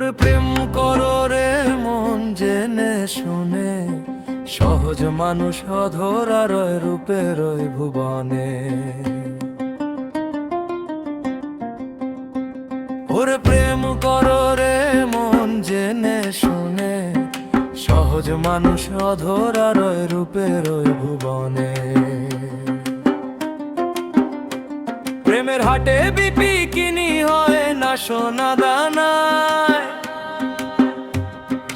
ওরে প্রেম করো রে মন জেনে শুনে, সহজ মানুষ অধরা রয় রূপের ওই ভুবনে। ওরে প্রেম করো রে মন জেনে শুনে, সহজ মানুষ অধরা রয় রূপের ওই ভুবনে। প্রেমের হাটে বিপি কিনি হয় না সোনা দানায়,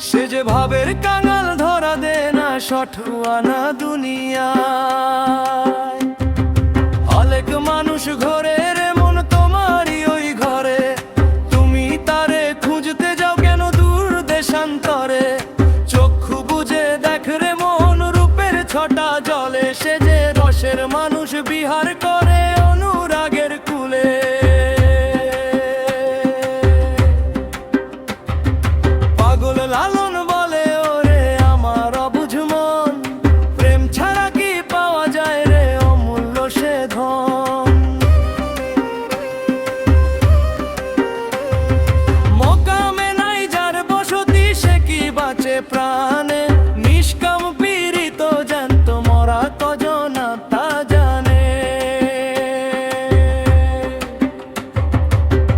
সে যে ভাবের কাঙাল ধরা দে না সঠুয়ানা দুনিয়ায়। অনেক মানুষ ঘরে রে মন তোমারই ওই ঘরে, তুমি তারে খুঁজতে যাও কেন দূর দেশান্তরে। চক্ষু বুঝে দেখ রে মন রূপের ছটা জলে, সে যে রসের মানুষ বিহার করে অনুরাগের কুলে। পাগল লালন বলে ওরে আমার অবুঝ মন, প্রেম ছাড়া কি পাওয়া যায় রে অমূল্য সে ধন। মোকামে নাই যার বসতি সে কি বাঁচে প্রাণে, নিষ্কাম পীড়িত জ্যান্ত মরা কজনা তা জানে।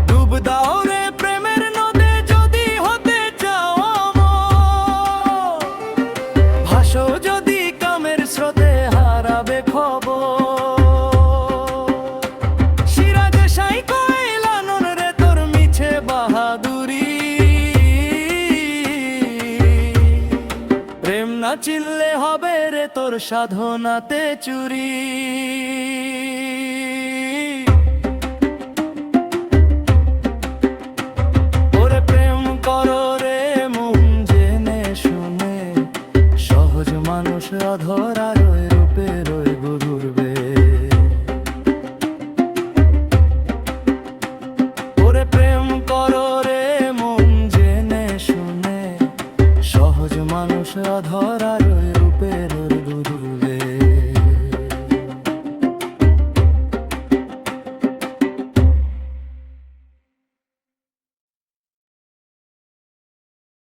ডুব দাও রে প্রেমের নদে যদি হতে চাও অমর, ভাসো যদি কামের স্রোতে হারাবে খবর। সিরাজে সাই কয় লালন রে তোর মিছে বাহাদুরি, প্রেম না চিনলে হবে রে তোর সাধনাতে চুরি।